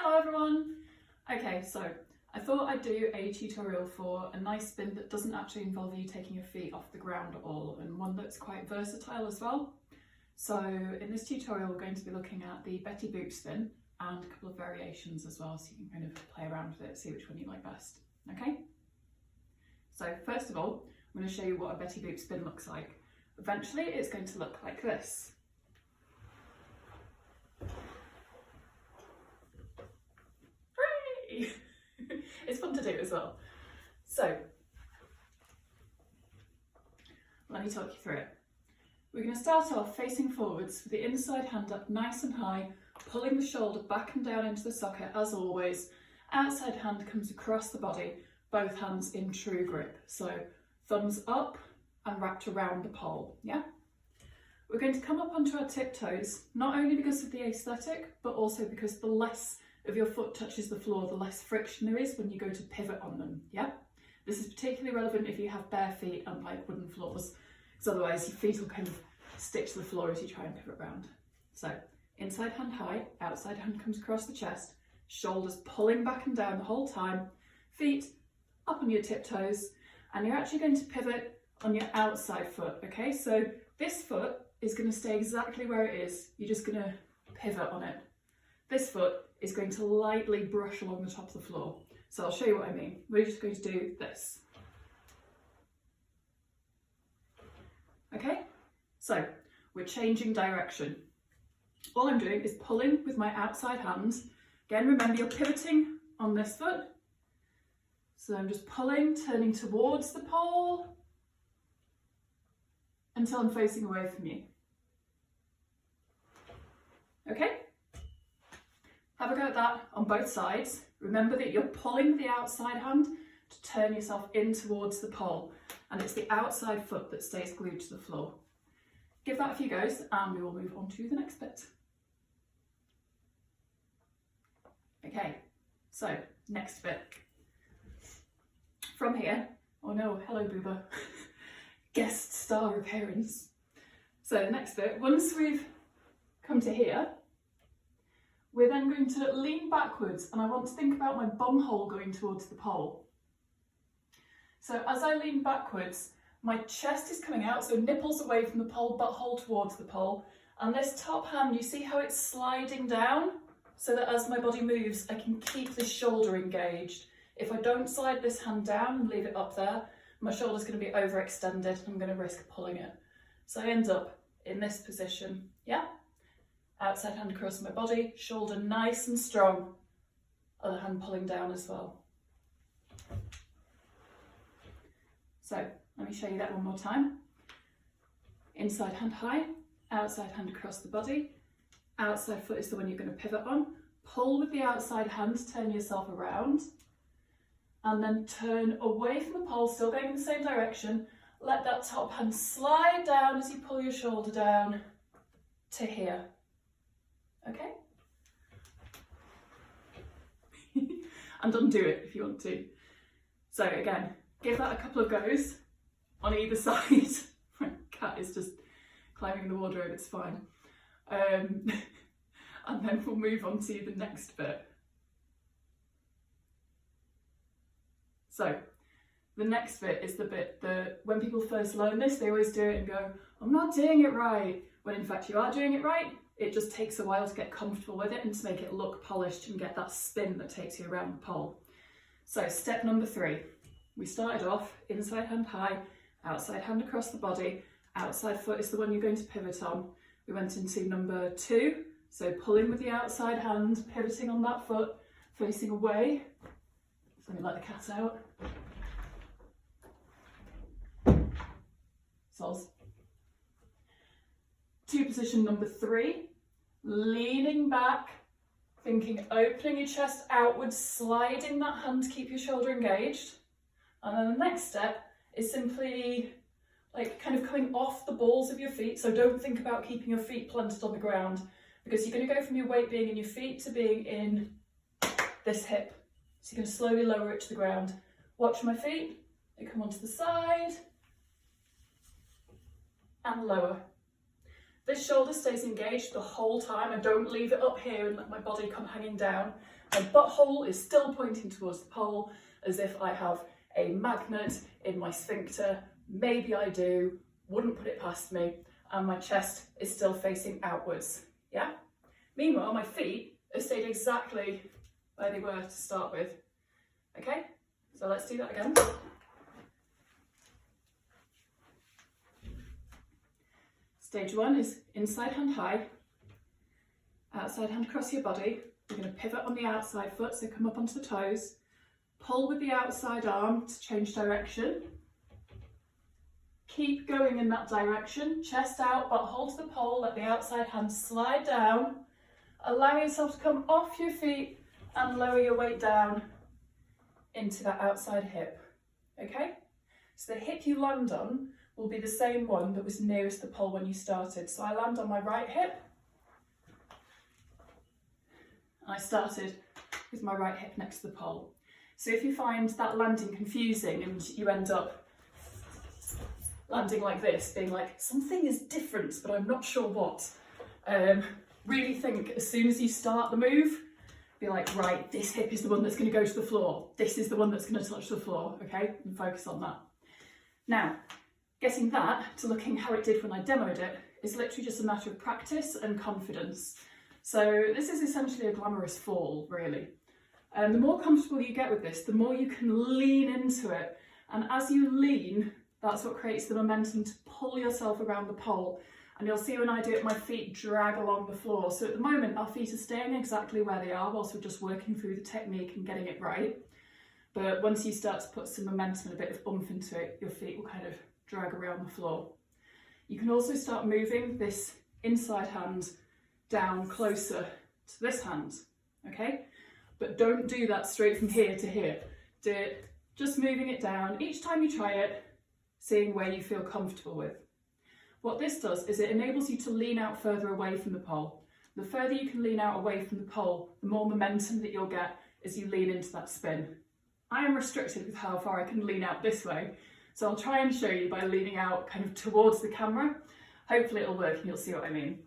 Hello everyone! Okay, so I thought I'd do a tutorial for a nice spin that doesn't actually involve you taking your feet off the ground at all, and one that's quite versatile as well. So in this tutorial we're going to be looking at the Betty Boop spin and a couple of variations as well, so you can kind of play around with it, see which one you like best. Okay? So first of all, I'm going to show you what a Betty Boop spin looks like. Eventually it's going to look like this. It's fun to do as well. So, let me talk you through it. We're going to start off facing forwards with the inside hand up nice and high, pulling the shoulder back and down into the socket as always. Outside hand comes across the body, both hands in true grip. So, thumbs up and wrapped around the pole, yeah? We're going to come up onto our tiptoes, not only because of the aesthetic, but also because the less of your foot touches the floor, the less friction there is when you go to pivot on them, yeah? This is particularly relevant if you have bare feet and like wooden floors, because otherwise your feet will kind of stick to the floor as you try and pivot around. So, inside hand high, outside hand comes across the chest, shoulders pulling back and down the whole time, feet up on your tiptoes, and you're actually going to pivot on your outside foot, okay? So this foot is going to stay exactly where it is, you're just going to pivot on it. This foot is going to lightly brush along the top of the floor. So I'll show you what I mean. We're just going to do this. Okay, so we're changing direction. All I'm doing is pulling with my outside hand. Again, remember you're pivoting on this foot. So I'm just pulling, turning towards the pole until I'm facing away from you. Okay? Have a go at that on both sides. Remember that you're pulling the outside hand to turn yourself in towards the pole, and it's the outside foot that stays glued to the floor. Give that a few goes and we will move on to the next bit. Okay, so next bit. From here, oh no, hello Booba, guest star appearance. So the next bit, once we've come to here, we're then going to lean backwards, and I want to think about my bum hole going towards the pole. So as I lean backwards, my chest is coming out, so nipples away from the pole, butthole towards the pole. And this top hand, you see how it's sliding down? So that as my body moves, I can keep the shoulder engaged. If I don't slide this hand down and leave it up there, my shoulder's going to be overextended and I'm going to risk pulling it. So I end up in this position, yeah? Outside hand across my body, shoulder nice and strong, other hand pulling down as well. So let me show you that one more time. Inside hand high, outside hand across the body, outside foot is the one you're going to pivot on, pull with the outside hand, turn yourself around, and then turn away from the pole, still going in the same direction. Let that top hand slide down as you pull your shoulder down to here. Okay? And undo it if you want to. So again, give that a couple of goes on either side. My cat is just climbing the wardrobe, it's fine. And then we'll move on to the next bit. So the next bit is the bit that when people first learn this, they always do it and go, I'm not doing it right. When in fact you are doing it right. It just takes a while to get comfortable with it and to make it look polished and get that spin that takes you around the pole. So step number 3, we started off inside hand high, outside hand across the body, outside foot is the one you're going to pivot on. We went into number 2, so pulling with the outside hand, pivoting on that foot, facing away. So let me let the cat out. Soz. To position number 3, leaning back, thinking opening your chest outwards, sliding that hand to keep your shoulder engaged. And then the next step is simply like kind of coming off the balls of your feet. So don't think about keeping your feet planted on the ground, because you're going to go from your weight being in your feet to being in this hip. So you're going to slowly lower it to the ground. Watch my feet, they come onto the side and lower. This shoulder stays engaged the whole time. I don't leave it up here and let my body come hanging down. My butthole is still pointing towards the pole as if I have a magnet in my sphincter. Maybe I do, wouldn't put it past me. And my chest is still facing outwards, yeah? Meanwhile, my feet have stayed exactly where they were to start with, okay? So let's do that again. Stage one is inside hand high, outside hand across your body. We're going to pivot on the outside foot, so come up onto the toes. Pull with the outside arm to change direction. Keep going in that direction, chest out, but hold to the pole, let the outside hand slide down. Allow yourself to come off your feet and lower your weight down into that outside hip, okay? So the hip you land on will be the same one that was nearest the pole when you started. So I land on my right hip. I started with my right hip next to the pole. So if you find that landing confusing and you end up landing like this, being like, something is different, but I'm not sure what, really think as soon as you start the move, be like, right, this hip is the one that's going to go to the floor. This is the one that's going to touch the floor, okay? And focus on that. Now, getting that to looking how it did when I demoed it is literally just a matter of practice and confidence. So this is essentially a glamorous fall, really. And the more comfortable you get with this, the more you can lean into it. And as you lean, that's what creates the momentum to pull yourself around the pole. And you'll see when I do it, my feet drag along the floor. So at the moment, our feet are staying exactly where they are whilst we're just working through the technique and getting it right. But once you start to put some momentum and a bit of oomph into it, your feet will kind of drag around the floor. You can also start moving this inside hand down closer to this hand, okay? But don't do that straight from here to here. Do it just moving it down. Each time you try it, seeing where you feel comfortable with. What this does is it enables you to lean out further away from the pole. The further you can lean out away from the pole, the more momentum that you'll get as you lean into that spin. I am restricted with how far I can lean out this way, so I'll try and show you by leaning out kind of towards the camera. Hopefully it'll work and you'll see what I mean.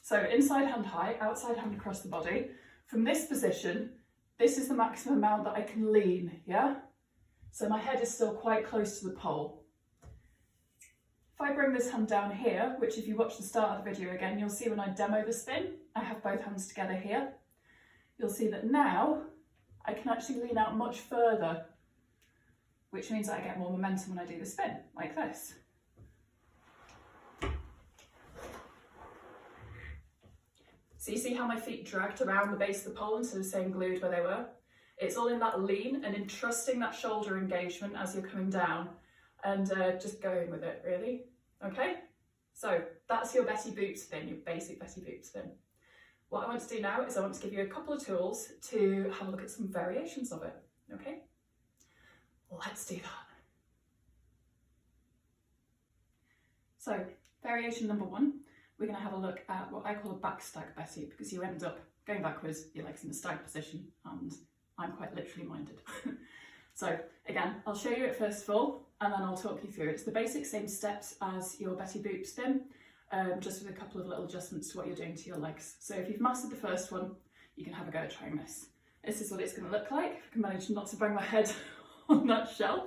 So inside hand high, outside hand across the body. From this position, this is the maximum amount that I can lean, yeah? So my head is still quite close to the pole. If I bring this hand down here, which if you watch the start of the video again, you'll see when I demo the spin, I have both hands together here. You'll see that now I can actually lean out much further, which means that I get more momentum when I do the spin, like this. So you see how my feet dragged around the base of the pole instead of staying glued where they were? It's all in that lean and in trusting that shoulder engagement as you're coming down and just going with it, really. Okay? So that's your Betty Boop spin, your basic Betty Boop spin. What I want to do now is I want to give you a couple of tools to have a look at some variations of it, okay? Let's do that. So, variation number one, we're going to have a look at what I call a back stag Betty, because you end up going backwards, your legs in the stag position, and I'm quite literally minded. So again, I'll show you it first of all, and then I'll talk you through it. It's the basic same steps as your Betty Boop spin, just with a couple of little adjustments to what you're doing to your legs. So if you've mastered the first one, you can have a go at trying this. This is what it's going to look like. If I can manage not to bang my head on that shelf.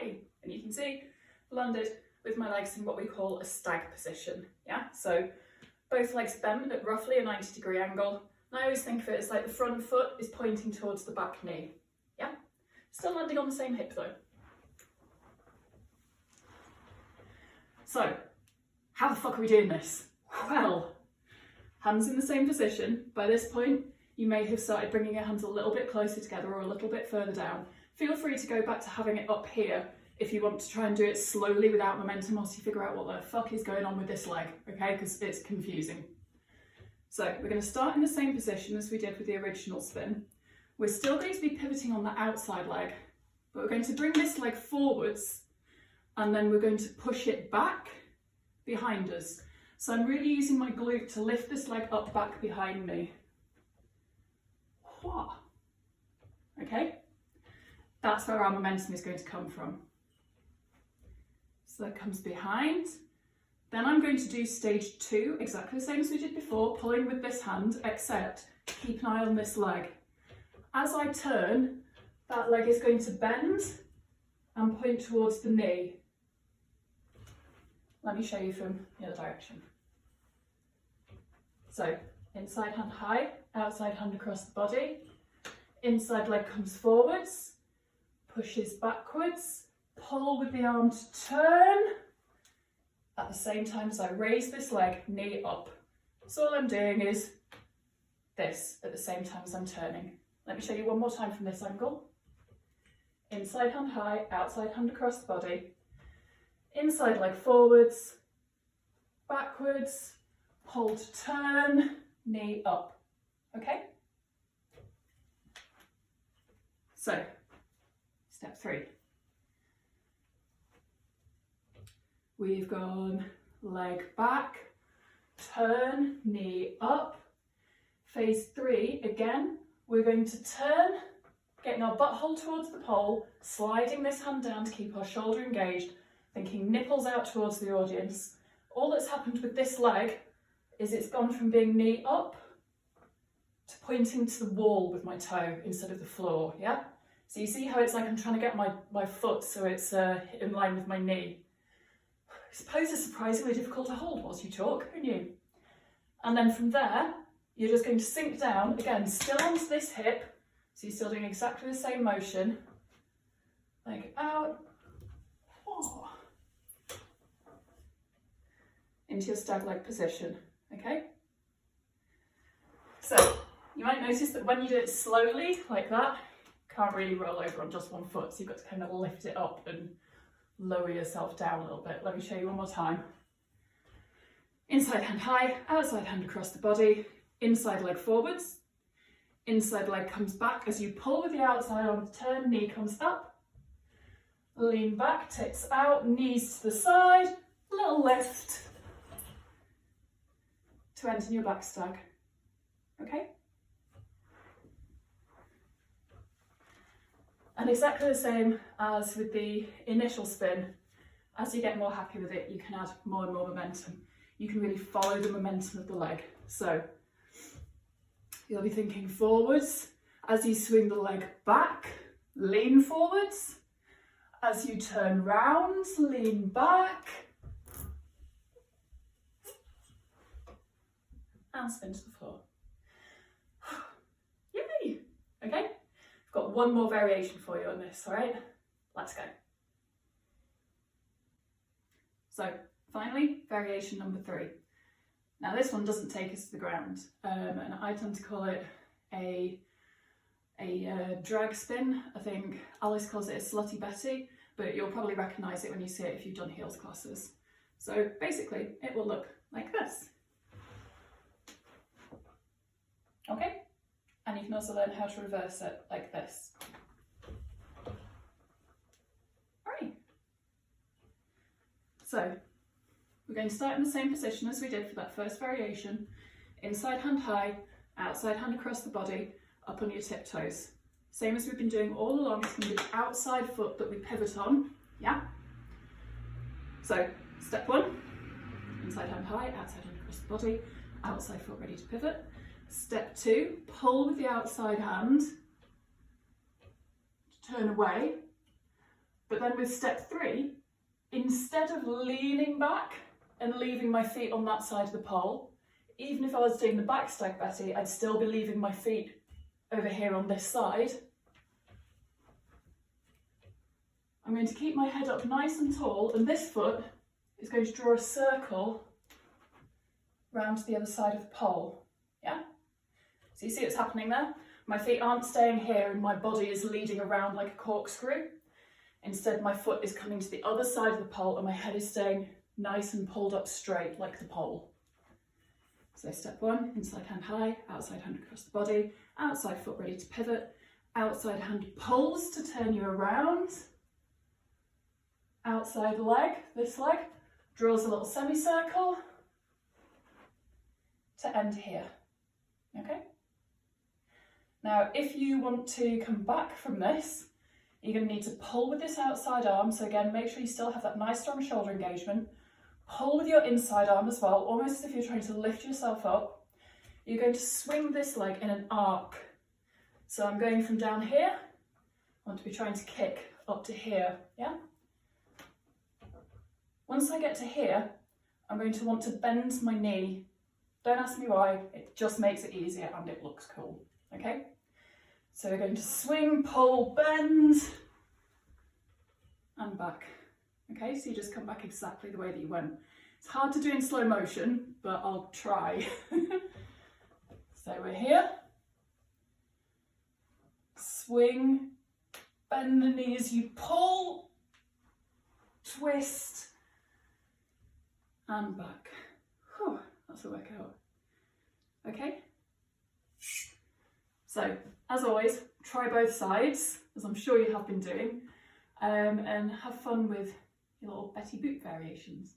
Right, and you can see landed with my legs in what we call a stag position. Yeah, so both legs bent at roughly a 90-degree angle. And I always think of it as like the front foot is pointing towards the back knee. Yeah, still landing on the same hip though. So, how the fuck are we doing this? Well, hands in the same position. By this point, you may have started bringing your hands a little bit closer together or a little bit further down. Feel free to go back to having it up here if you want to try and do it slowly without momentum whilst you figure out what the fuck is going on with this leg, okay? Because it's confusing. So we're going to start in the same position as we did with the original spin. We're still going to be pivoting on the outside leg, but we're going to bring this leg forwards and then we're going to push it back behind us. So I'm really using my glute to lift this leg up back behind me. Okay? That's where our momentum is going to come from. So that comes behind. Then I'm going to do stage 2, exactly the same as we did before, pulling with this hand, except keep an eye on this leg. As I turn, that leg is going to bend and point towards the knee. Let me show you from the other direction. So, inside hand high, outside hand across the body. Inside leg comes forwards, pushes backwards, pull with the arm to turn. At the same time as I raise this leg, knee up. So all I'm doing is this at the same time as I'm turning. Let me show you one more time from this angle. Inside hand high, outside hand across the body. Inside leg forwards, backwards, pull to turn, knee up. Okay? So, step 3. We've gone leg back, turn, knee up. Phase 3, again, we're going to turn, getting our butthole towards the pole, sliding this hand down to keep our shoulder engaged, thinking nipples out towards the audience. All that's happened with this leg is it's gone from being knee up to pointing to the wall with my toe instead of the floor, yeah? So you see how it's like I'm trying to get my foot so it's in line with my knee. I suppose it's surprisingly difficult to hold whilst you talk, aren't you? And then from there, you're just going to sink down, again, still onto this hip, so you're still doing exactly the same motion. Leg out, oh, into your stag leg position, okay? So, you might notice that when you do it slowly, like that, you can't really roll over on just one foot, so you've got to kind of lift it up and lower yourself down a little bit. Let me show you one more time. Inside hand high, outside hand across the body, inside leg forwards, inside leg comes back as you pull with the outside arm to turn, knee comes up, lean back, tits out, knees to the side, little lift to enter your back stag, okay? And exactly the same as with the initial spin, as you get more happy with it, you can add more and more momentum. You can really follow the momentum of the leg. So you'll be thinking forwards. As you swing the leg back, lean forwards. As you turn round, lean back. And spin to the floor. Yay! Okay? I've got one more variation for you on this, all right? Let's go. So, finally, variation number 3. Now this one doesn't take us to the ground, and I tend to call it a drag spin. I think Alice calls it a slutty Betty, but you'll probably recognise it when you see it if you've done heels classes. So basically, it will look like this. Okay? And you can also learn how to reverse it like this. Alright. So, we're going to start in the same position as we did for that first variation. Inside hand high, outside hand across the body, up on your tiptoes. Same as we've been doing all along, it's going to be the outside foot that we pivot on, yeah? So, step 1, inside hand high, outside hand across the body, outside foot ready to pivot. Step 2, pull with the outside hand to turn away. But then with step 3, instead of leaning back and leaving my feet on that side of the pole, even if I was doing the back stag Betty, I'd still be leaving my feet over here on this side. I'm going to keep my head up nice and tall, and this foot is going to draw a circle round to the other side of the pole, yeah? So you see what's happening there? My feet aren't staying here and my body is leading around like a corkscrew. Instead, my foot is coming to the other side of the pole and my head is staying nice and pulled up straight like the pole. So step 1, inside hand high, outside hand across the body, outside foot ready to pivot, outside hand pulls to turn you around, outside leg, this leg, draws a little semicircle to end here, okay? Now, if you want to come back from this, You're going to need to pull with this outside arm. So again, make sure you still have that nice strong shoulder engagement. Pull with your inside arm as well, almost as if you're trying to lift yourself up. You're going to swing this leg in an arc. So I'm going from down here, I want to be trying to kick up to here, yeah? Once I get to here, I'm going to want to bend my knee. Don't ask me why, it just makes it easier and it looks cool, okay? So we're going to swing, pull, bend, and back. Okay, so you just come back exactly the way that you went. It's hard to do in slow motion, but I'll try. So we're here. Swing, bend the knees, you pull, twist, and back. Whew, that's a workout. Okay? So, as always, try both sides, as I'm sure you have been doing, and have fun with your little Betty Boop variations.